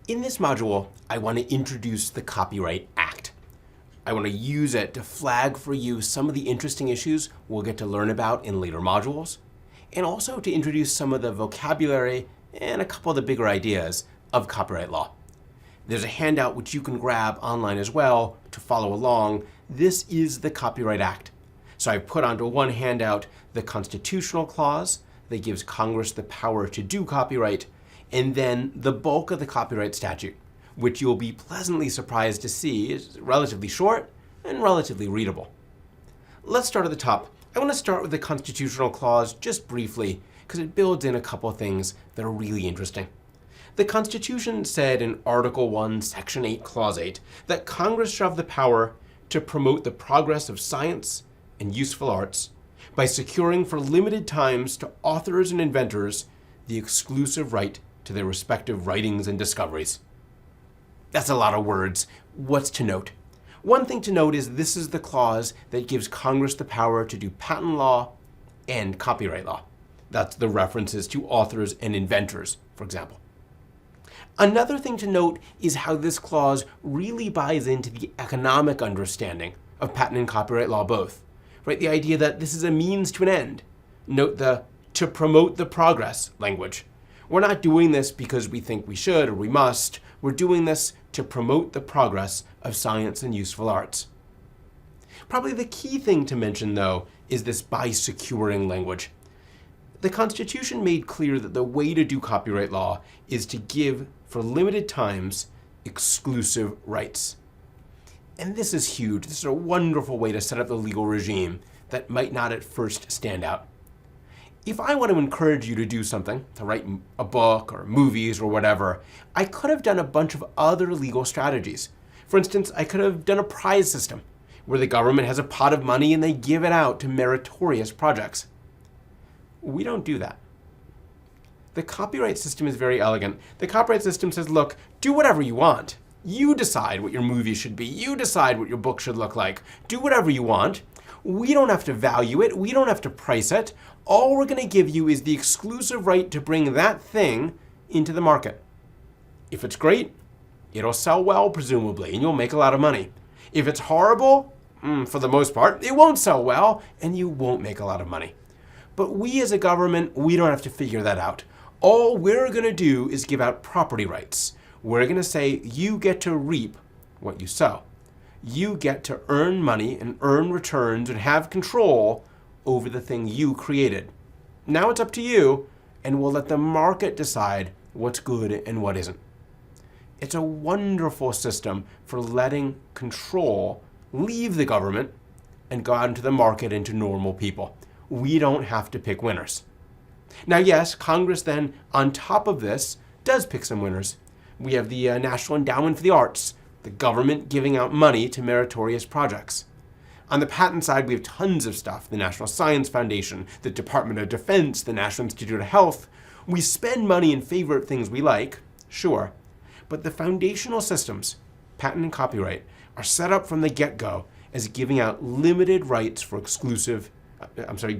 In this module, I want to introduce the Copyright Act. I want to use it to flag for you some of the interesting issues we'll get to learn about in later modules, and also to introduce some of the vocabulary and a couple of the bigger ideas of copyright law. There's a handout which you can grab online as well to follow along. This is the Copyright Act. So I've put onto one handout the constitutional clause that gives Congress the power to do copyright, and then the bulk of the copyright statute, which you'll be pleasantly surprised to see is relatively short and relatively readable. Let's start at the top. I want to start with the constitutional clause just briefly, because it builds in a couple of things that are really interesting. The Constitution said in Article 1, Section 8, Clause 8, that Congress shall have the power to promote the progress of science and useful arts by securing for limited times to authors and inventors the exclusive right to their respective writings and discoveries. That's a lot of words. What's to note? One thing to note is this is the clause that gives Congress the power to do patent law and copyright law. That's the references to authors and inventors, for example. Another thing to note is how this clause really buys into the economic understanding of patent and copyright law both, right? The idea that this is a means to an end. Note the to promote the progress language. We're not doing this because we think we should or we must. We're doing this to promote the progress of science and useful arts. Probably the key thing to mention, though, is this by securing language. The Constitution made clear that the way to do copyright law is to give, for limited times, exclusive rights. And this is huge. This is a wonderful way to set up the legal regime that might not at first stand out. If I want to encourage you to do something, to write a book or movies or whatever, I could have done a bunch of other legal strategies. For instance, I could have done a prize system where the government has a pot of money and they give it out to meritorious projects. We don't do that. The copyright system is very elegant. The copyright system says, look, do whatever you want. You decide what your movie should be. You decide what your book should look like. Do whatever you want. We don't have to value it. We don't have to price it. All we're going to give you is the exclusive right to bring that thing into the market. If it's great, it'll sell well, presumably, and you'll make a lot of money. If it's horrible, for the most part, it won't sell well, and you won't make a lot of money. But we as a government, we don't have to figure that out. All we're going to do is give out property rights. We're going to say you get to reap what you sow. You get to earn money and earn returns and have control over the thing you created. Now it's up to you, and we'll let the market decide what's good and what isn't. It's a wonderful system for letting control leave the government and go out into the market into normal people. We don't have to pick winners. Now, yes, Congress then, on top of this, does pick some winners. We have the National Endowment for the Arts, the government giving out money to meritorious projects. On the patent side, we have tons of stuff. The National Science Foundation, the Department of Defense, the National Institute of Health. We spend money in favor of things we like, sure, but the foundational systems, patent and copyright, are set up from the get-go as giving out limited rights for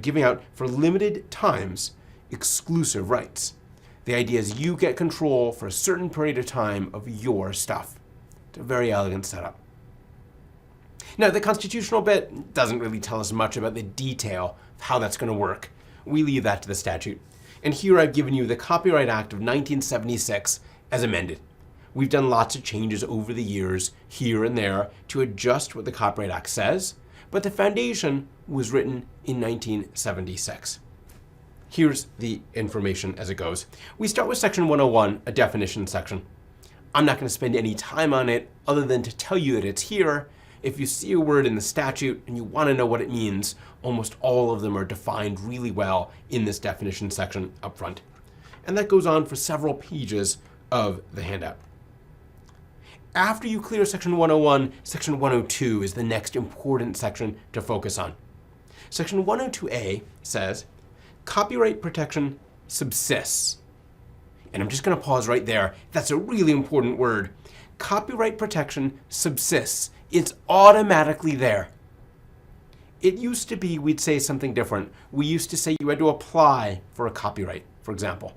giving out for limited times exclusive rights. The idea is you get control for a certain period of time of your stuff. It's a very elegant setup. Now, the constitutional bit doesn't really tell us much about the detail of how that's going to work. We leave that to the statute. And here I've given you the Copyright Act of 1976 as amended. We've done lots of changes over the years, here and there, to adjust what the Copyright Act says, but the foundation was written in 1976. Here's the information as it goes. We start with Section 101, a definition section. I'm not going to spend any time on it other than to tell you that it's here. If you see a word in the statute and you want to know what it means, almost all of them are defined really well in this definition section up front. And that goes on for several pages of the handout. After you clear Section 101, Section 102 is the next important section to focus on. Section 102A says, copyright protection subsists. And I'm just going to pause right there. That's a really important word. Copyright protection subsists. It's automatically there. It used to be we'd say something different. We used to say you had to apply for a copyright, for example.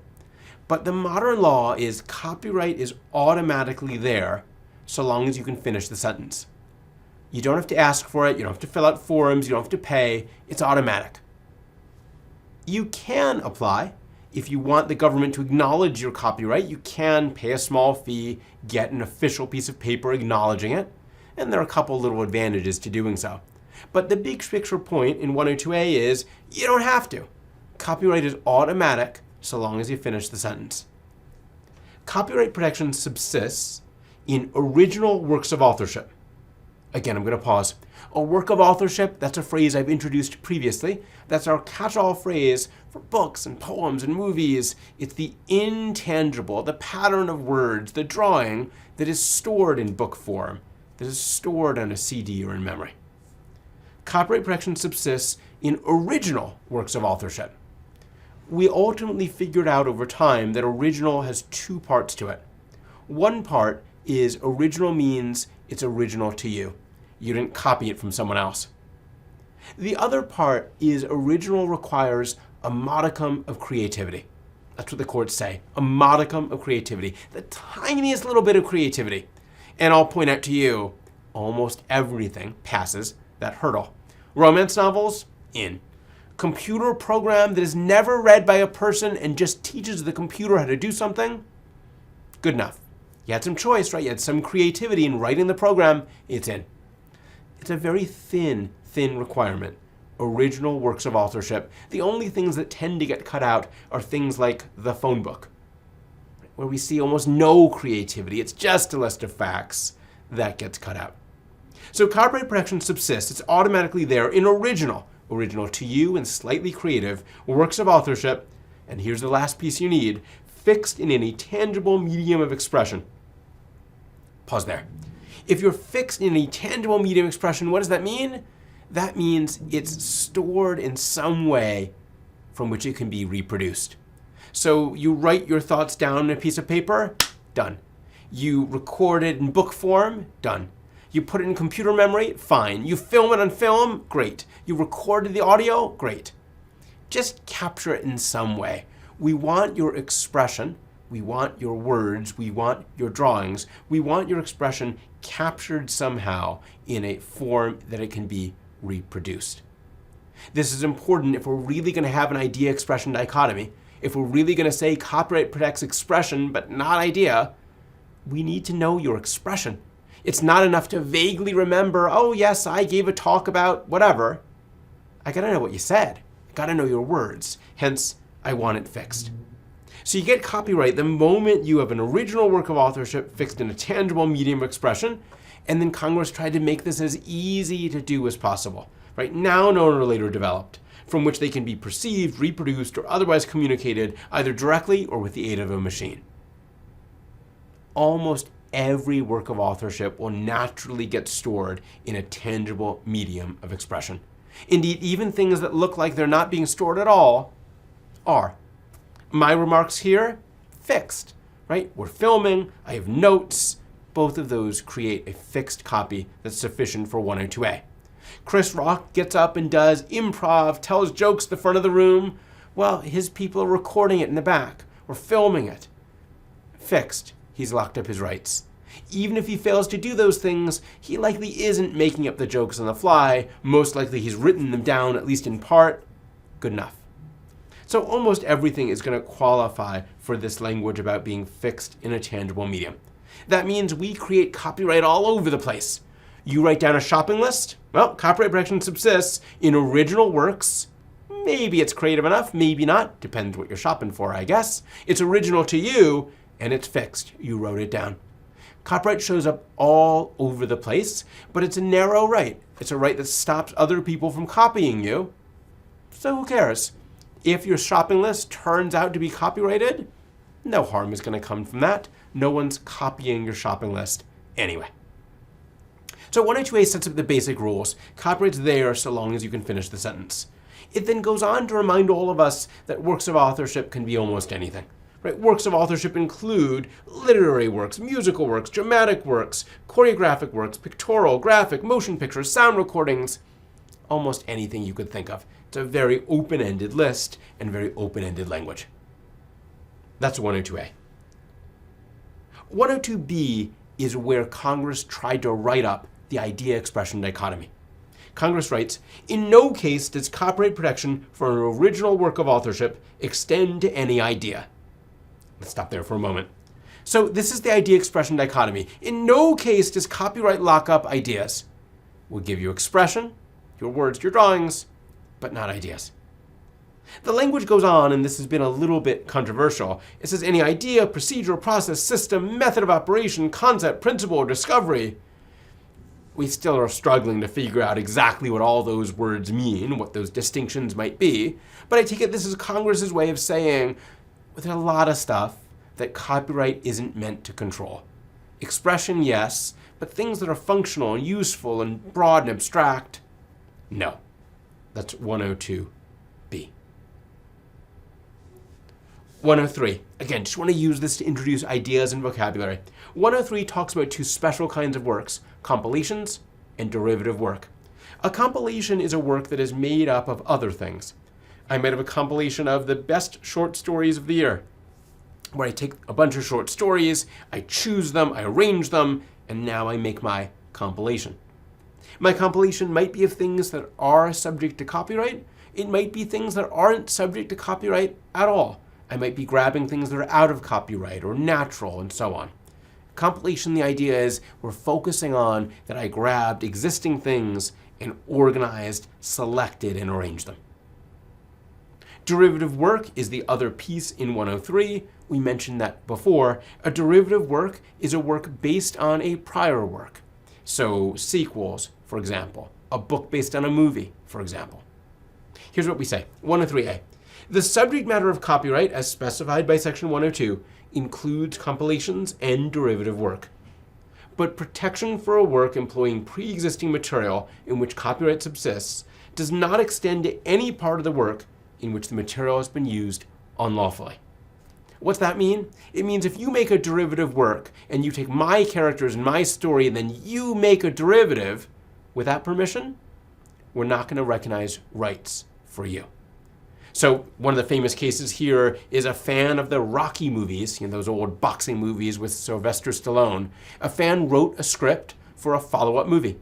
But the modern law is copyright is automatically there so long as you can finish the sentence. You don't have to ask for it. You don't have to fill out forms. You don't have to pay. It's automatic. You can apply. If you want the government to acknowledge your copyright, you can pay a small fee, get an official piece of paper acknowledging it, and there are a couple little advantages to doing so. But the big picture point in 102A is you don't have to. Copyright is automatic so long as you finish the sentence. Copyright protection subsists in original works of authorship. Again, I'm going to pause. A work of authorship, that's a phrase I've introduced previously. That's our catch-all phrase for books and poems and movies. It's the intangible, the pattern of words, the drawing that is stored in book form, that is stored on a CD or in memory. Copyright protection subsists in original works of authorship. We ultimately figured out over time that original has two parts to it. One part is original means it's original to you. You didn't copy it from someone else. The other part is original requires a modicum of creativity. That's what the courts say, a modicum of creativity, the tiniest little bit of creativity. And I'll point out to you, almost everything passes that hurdle. Romance novels, in. Computer program that is never read by a person and just teaches the computer how to do something, good enough. You had some choice, right? You had some creativity in writing the program, it's in. It's a very thin requirement. Original works of authorship. The only things that tend to get cut out are things like the phone book, where we see almost no creativity. It's just a list of facts that gets cut out. So copyright protection subsists. It's automatically there in original to you and slightly creative works of authorship. And here's the last piece you need, fixed in any tangible medium of expression. Pause there. If you're fixed in a tangible medium of expression, what does that mean? That means it's stored in some way from which it can be reproduced. So you write your thoughts down on a piece of paper, done. You record it in book form, done. You put it in computer memory, fine. You film it on film, great. You recorded the audio, great. Just capture it in some way. We want your expression, we want your words, we want your drawings, we want your expression captured somehow in a form that it can be reproduced. This is important if we're really going to have an idea-expression dichotomy. If we're really going to say copyright protects expression but not idea, we need to know your expression. It's not enough to vaguely remember, oh yes, I gave a talk about whatever. I gotta know what you said. I gotta know your words. Hence, I want it fixed. So you get copyright the moment you have an original work of authorship fixed in a tangible medium of expression, and then Congress tried to make this as easy to do as possible, right? Now known or later developed, from which they can be perceived, reproduced, or otherwise communicated either directly or with the aid of a machine. Almost every work of authorship will naturally get stored in a tangible medium of expression. Indeed, even things that look like they're not being stored at all are. My remarks here, fixed, right? We're filming, I have notes. Both of those create a fixed copy that's sufficient for 102A. Chris Rock gets up and does improv, tells jokes at the front of the room. Well, his people are recording it in the back or filming it. Fixed. He's locked up his rights. Even if he fails to do those things, he likely isn't making up the jokes on the fly. Most likely he's written them down, at least in part. Good enough. So almost everything is going to qualify for this language about being fixed in a tangible medium. That means we create copyright all over the place. You write down a shopping list, well, copyright protection subsists in original works. Maybe it's creative enough, maybe not. Depends what you're shopping for, I guess. It's original to you, and it's fixed. You wrote it down. Copyright shows up all over the place, but it's a narrow right. It's a right that stops other people from copying you. So who cares? If your shopping list turns out to be copyrighted, no harm is going to come from that. No one's copying your shopping list anyway. So 102A sets up the basic rules. Copyright's there so long as you can finish the sentence. It then goes on to remind all of us that works of authorship can be almost anything. Right? Works of authorship include literary works, musical works, dramatic works, choreographic works, pictorial, graphic, motion pictures, sound recordings, almost anything you could think of. It's a very open-ended list and very open-ended language. That's 102A. 102B is where Congress tried to write up the idea-expression dichotomy. Congress writes, in no case does copyright protection for an original work of authorship extend to any idea. Let's stop there for a moment. So this is the idea-expression dichotomy. In no case does copyright lock up ideas. We'll give you expression, your words, your drawings, but not ideas. The language goes on, and this has been a little bit controversial. It says any idea, procedure, process, system, method of operation, concept, principle, or discovery. We still are struggling to figure out exactly what all those words mean, what those distinctions might be. But I take it this is Congress's way of saying, with a lot of stuff, that copyright isn't meant to control. Expression, yes, but things that are functional and useful and broad and abstract, no. That's 102B. 103. Again, just want to use this to introduce ideas and vocabulary. 103 talks about two special kinds of works, compilations and derivative work. A compilation is a work that is made up of other things. I might have a compilation of the best short stories of the year, where I take a bunch of short stories, I choose them, I arrange them, and now I make my compilation. My compilation might be of things that are subject to copyright. It might be things that aren't subject to copyright at all. I might be grabbing things that are out of copyright or natural and so on. Compilation, the idea is we're focusing on that I grabbed existing things and organized, selected, and arranged them. Derivative work is the other piece in 103. We mentioned that before. A derivative work is a work based on a prior work. So sequels, for example. A book based on a movie, for example. Here's what we say. 103A. The subject matter of copyright, as specified by Section 102, includes compilations and derivative work. But protection for a work employing pre-existing material in which copyright subsists does not extend to any part of the work in which the material has been used unlawfully. What's that mean? It means if you make a derivative work and you take my characters and my story and then you make a derivative without permission, we're not going to recognize rights for you. So one of the famous cases here is a fan of the Rocky movies, those old boxing movies with Sylvester Stallone. A fan wrote a script for a follow-up movie.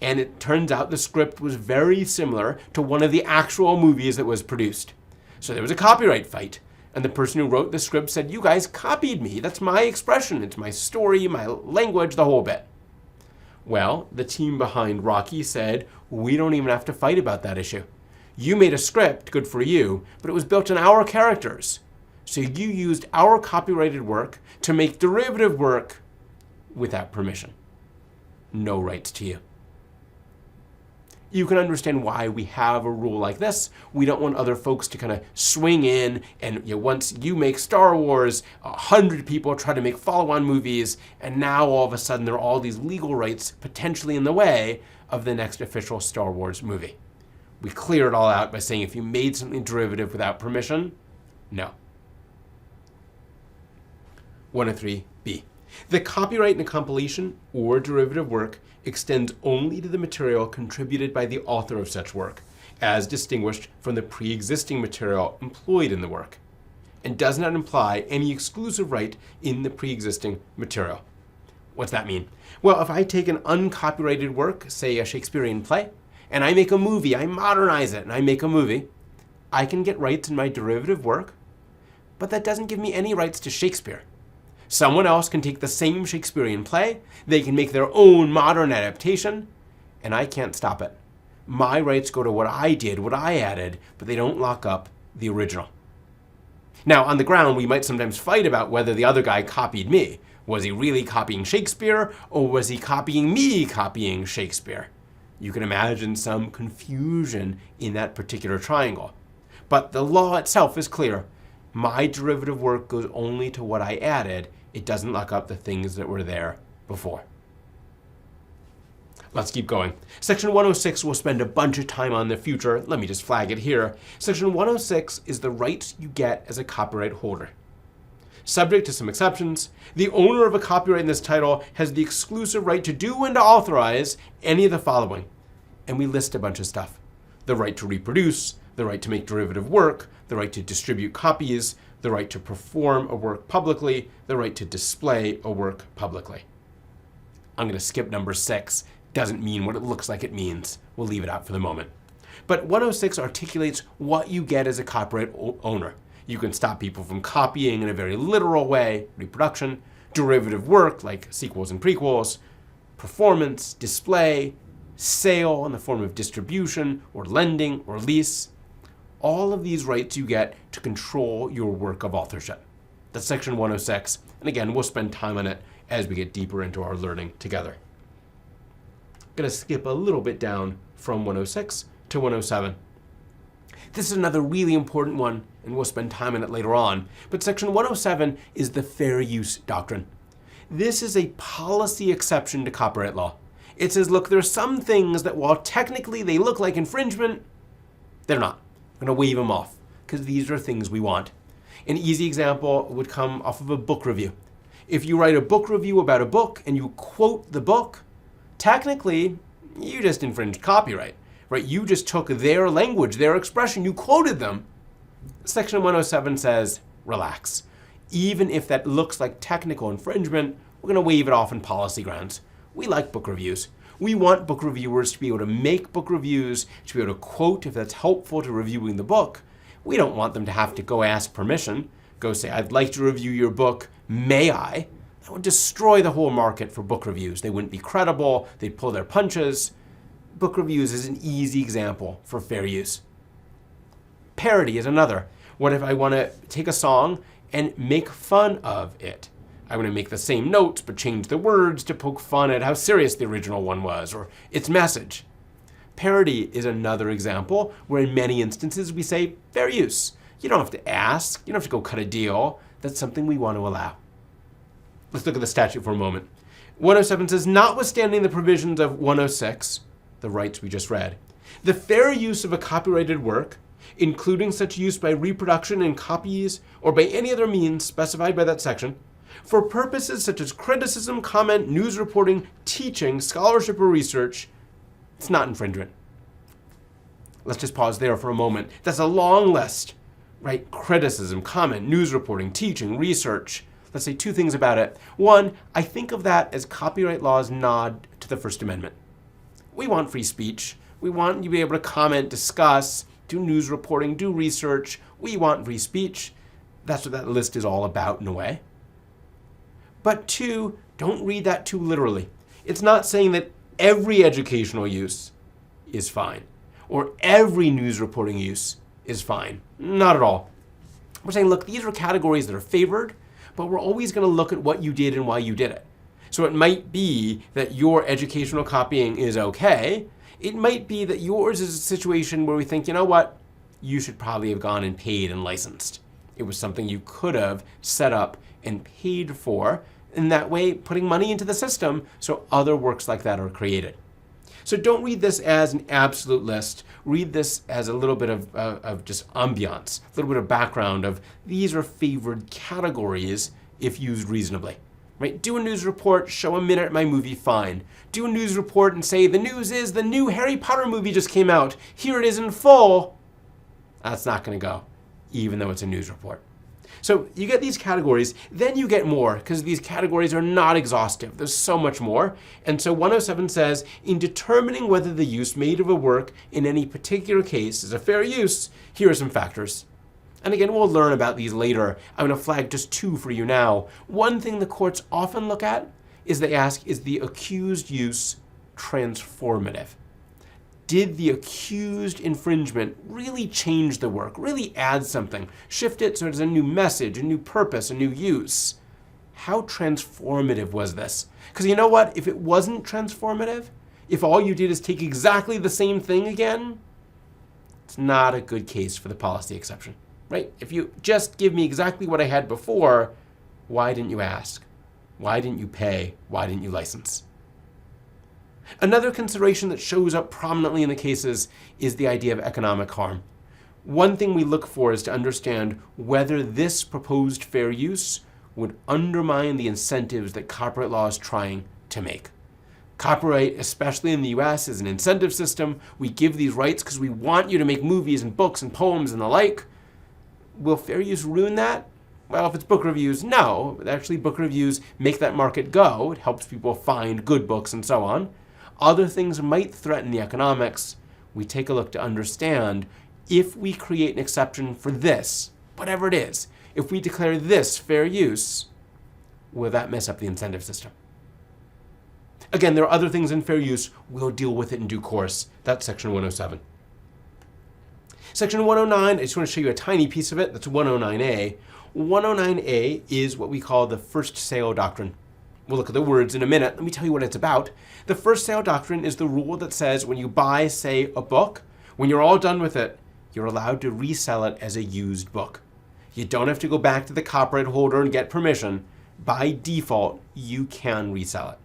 And it turns out the script was very similar to one of the actual movies that was produced. So there was a copyright fight. And the person who wrote the script said, you guys copied me. That's my expression. It's my story, my language, the whole bit. Well, the team behind Rocky said, we don't even have to fight about that issue. You made a script, good for you, but it was built on our characters. So you used our copyrighted work to make derivative work without permission. No rights to you. You can understand why we have a rule like this. We don't want other folks to kind of swing in and once you make Star Wars, 100 people try to make follow-on movies, and now all of a sudden there are all these legal rights potentially in the way of the next official Star Wars movie. We clear it all out by saying if you made something derivative without permission, no. 103B. The copyright in a compilation or derivative work extends only to the material contributed by the author of such work, as distinguished from the pre-existing material employed in the work, and does not imply any exclusive right in the pre-existing material. What's that mean? Well, if I take an uncopyrighted work, say a Shakespearean play, and I make a movie, I modernize it, and I make a movie, I can get rights in my derivative work, but that doesn't give me any rights to Shakespeare. Someone else can take the same Shakespearean play, they can make their own modern adaptation, and I can't stop it. My rights go to what I did, what I added, but they don't lock up the original. Now, on the ground, we might sometimes fight about whether the other guy copied me. Was he really copying Shakespeare, or was he copying me copying Shakespeare? You can imagine some confusion in that particular triangle. But the law itself is clear. My derivative work goes only to what I added. It doesn't lock up the things that were there before. Let's keep going. Section 106 will spend a bunch of time on in the future. Let me just flag it here. Section 106 is the rights you get as a copyright holder. Subject to some exceptions, the owner of a copyright in this title has the exclusive right to do and to authorize any of the following. And we list a bunch of stuff. The right to reproduce, the right to make derivative work, the right to distribute copies, the right to perform a work publicly, the right to display a work publicly. I'm going to skip number 6. Doesn't mean what it looks like it means. We'll leave it out for the moment. But 106 articulates what you get as a copyright owner. You can stop people from copying in a very literal way, reproduction, derivative work like sequels and prequels, performance, display, sale in the form of distribution or lending or lease. All of these rights you get to control your work of authorship. That's section 106. And again, we'll spend time on it as we get deeper into our learning together. I'm going to skip a little bit down from 106 to 107. This is another really important one, and we'll spend time on it later on. But section 107 is the fair use doctrine. This is a policy exception to copyright law. It says, look, there are some things that while technically they look like infringement, they're not. I'm going to wave them off because these are things we want. An easy example would come off of a book review. If you write a book review about a book and you quote the book, technically, you just infringed copyright, right? You just took their language, their expression, you quoted them. Section 107 says, relax. Even if that looks like technical infringement, we're going to waive it off on policy grounds. We like book reviews. We want book reviewers to be able to make book reviews, to be able to quote if that's helpful to reviewing the book. We don't want them to have to go ask permission, go say, I'd like to review your book, may I? That would destroy the whole market for book reviews. They wouldn't be credible, they'd pull their punches. Book reviews is an easy example for fair use. Parody is another. What if I want to take a song and make fun of it? I want to make the same notes but change the words to poke fun at how serious the original one was or its message. Parody is another example where in many instances we say fair use. You don't have to ask. You don't have to go cut a deal. That's something we want to allow. Let's look at the statute for a moment. 107 says, notwithstanding the provisions of 106, the rights we just read, the fair use of a copyrighted work, including such use by reproduction in copies or by any other means specified by that section, for purposes such as criticism, comment, news reporting, teaching, scholarship, or research, it's not infringement. Let's just pause there for a moment. That's a long list, right? Criticism, comment, news reporting, teaching, research. Let's say 2 things about it. 1, I think of that as copyright law's nod to the First Amendment. We want free speech. We want you to be able to comment, discuss, do news reporting, do research. We want free speech. That's what that list is all about in a way. But 2, don't read that too literally. It's not saying that every educational use is fine or every news reporting use is fine. Not at all. We're saying, look, these are categories that are favored, but we're always going to look at what you did and why you did it. So it might be that your educational copying is okay. It might be that yours is a situation where we think, you know what, you should probably have gone and paid and licensed. It was something you could have set up and paid for, in that way putting money into the system so other works like that are created. So don't read this as an absolute list. Read this as a little bit of just ambiance, a little bit of background of these are favored categories if used reasonably. Right? Do a news report, show a minute at my movie, fine. Do a news report and say the news is the new Harry Potter movie just came out. Here it is in full. That's not going to go, even though it's a news report. So you get these categories, then you get more, because these categories are not exhaustive. There's so much more. And so 107 says, in determining whether the use made of a work in any particular case is a fair use, here are some factors. And again, we'll learn about these later. I'm going to flag just 2 for you now. One thing the courts often look at is they ask, is the accused use transformative? Did the accused infringement really change the work, really add something, shift it so there's a new message, a new purpose, a new use? How transformative was this? Because you know what? If it wasn't transformative, if all you did is take exactly the same thing again, it's not a good case for the policy exception, right? If you just give me exactly what I had before, why didn't you ask? Why didn't you pay? Why didn't you license? Another consideration that shows up prominently in the cases is the idea of economic harm. One thing we look for is to understand whether this proposed fair use would undermine the incentives that copyright law is trying to make. Copyright, especially in the US, is an incentive system. We give these rights because we want you to make movies and books and poems and the like. Will fair use ruin that? Well, if it's book reviews, no. Actually, book reviews make that market go. It helps people find good books and so on. Other things might threaten the economics. We take a look to understand if we create an exception for this, whatever it is, if we declare this fair use, will that mess up the incentive system? Again, there are other things in fair use. We'll deal with it in due course. That's section 107. Section 109, I just want to show you a tiny piece of it. That's 109A. 109A is what we call the first sale doctrine. We'll look at the words in a minute. Let me tell you what it's about. The first sale doctrine is the rule that says when you buy, say, a book, when you're all done with it, you're allowed to resell it as a used book. You don't have to go back to the copyright holder and get permission. By default, you can resell it.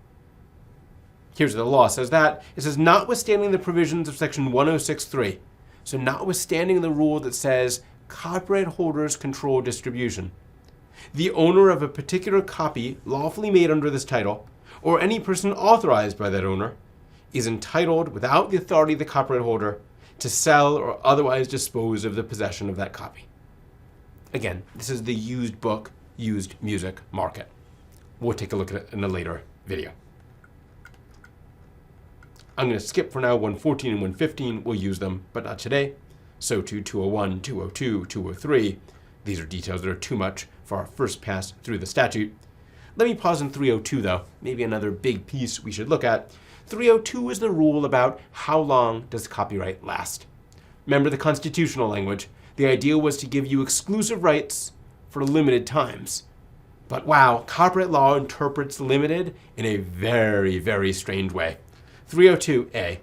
Here's what the law says that. It says, notwithstanding the provisions of section 106.3, so notwithstanding the rule that says copyright holders control distribution, the owner of a particular copy lawfully made under this title, or any person authorized by that owner, is entitled, without the authority of the copyright holder, to sell or otherwise dispose of the possession of that copy. Again, this is the used book, used music market. We'll take a look at it in a later video. I'm going to skip for now 114 and 115. We'll use them, but not today. So too 201, 202, 203. These are details that are too much for our first pass through the statute. Let me pause in 302 though, maybe another big piece we should look at. 302 is the rule about how long does copyright last. Remember the constitutional language. The idea was to give you exclusive rights for limited times. But wow, copyright law interprets limited in a very, very strange way. 302A.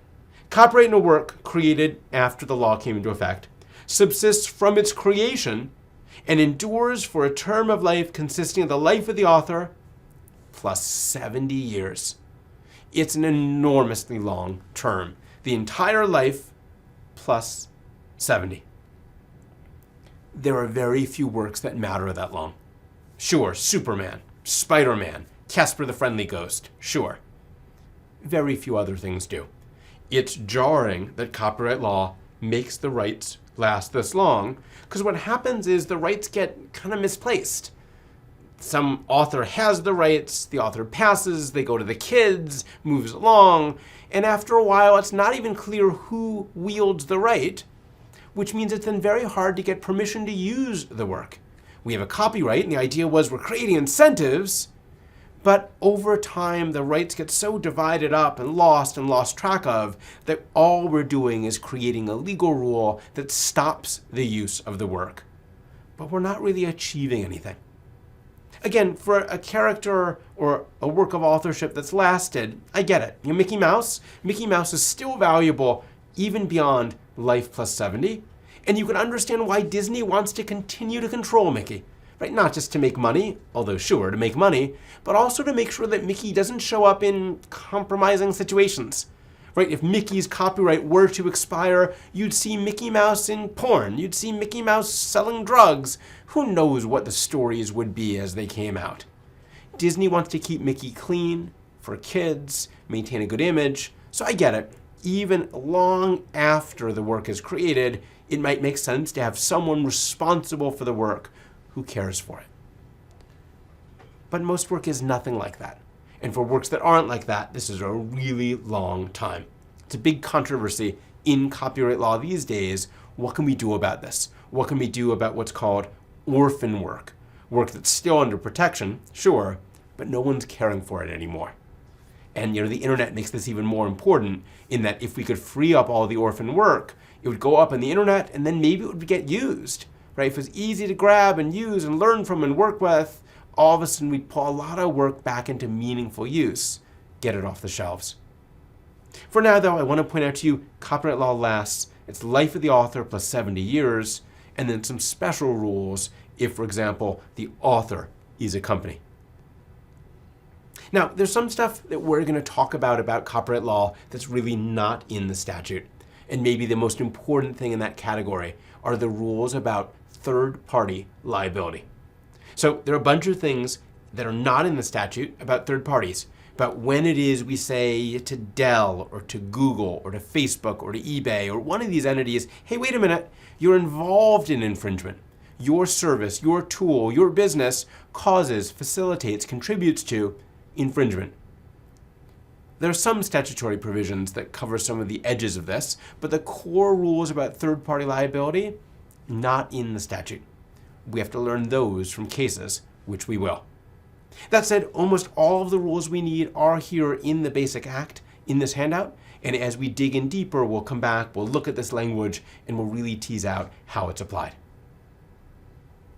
Copyright in a work created after the law came into effect subsists from its creation and endures for a term of life consisting of the life of the author plus 70 years. It's an enormously long term. The entire life plus 70. There are very few works that matter that long. Sure, Superman, Spider-Man, Casper the Friendly Ghost, sure. Very few other things do. It's jarring that copyright law makes the rights last this long, because what happens is the rights get kind of misplaced. Some author has the rights, the author passes, they go to the kids, moves along, and after a while it's not even clear who wields the right, which means it's then very hard to get permission to use the work. We have a copyright, and the idea was we're creating incentives, but over time the rights get so divided up and lost track of that all we're doing is creating a legal rule that stops the use of the work. But we're not really achieving anything. Again, for a character or a work of authorship that's lasted, I get it. You know, Mickey Mouse is still valuable even beyond life plus 70. And you can understand why Disney wants to continue to control Mickey. Right? Not just to make money, although sure, to make money, but also to make sure that Mickey doesn't show up in compromising situations. Right? If Mickey's copyright were to expire, you'd see Mickey Mouse in porn. You'd see Mickey Mouse selling drugs. Who knows what the stories would be as they came out. Disney wants to keep Mickey clean for kids, maintain a good image. So I get it. Even long after the work is created, it might make sense to have someone responsible for the work who cares for it. But most work is nothing like that. And for works that aren't like that, this is a really long time. It's a big controversy in copyright law these days. What can we do about this? What can we do about what's called orphan work? Work that's still under protection, sure, but no one's caring for it anymore. And the internet makes this even more important in that if we could free up all the orphan work, it would go up on the internet and then maybe it would get used. Right? If it was easy to grab and use and learn from and work with, all of a sudden we'd pull a lot of work back into meaningful use, get it off the shelves. For now, though, I want to point out to you, copyright law lasts its life of the author plus 70 years, and then some special rules if, for example, the author is a company. Now, there's some stuff that we're going to talk about copyright law that's really not in the statute. And maybe the most important thing in that category are the rules about third-party liability. So there are a bunch of things that are not in the statute about third parties, about when it is we say to Dell or to Google or to Facebook or to eBay or one of these entities, hey, wait a minute, you're involved in infringement. your service, your tool, your business causes, facilitates, contributes to infringement. There are some statutory provisions that cover some of the edges of this, but the core rules about third-party liability, not in the statute. We have to learn those from cases, which we will. That said, almost all of the rules we need are here in the Basic Act, in this handout, and as we dig in deeper, we'll come back, we'll look at this language, and we'll really tease out how it's applied.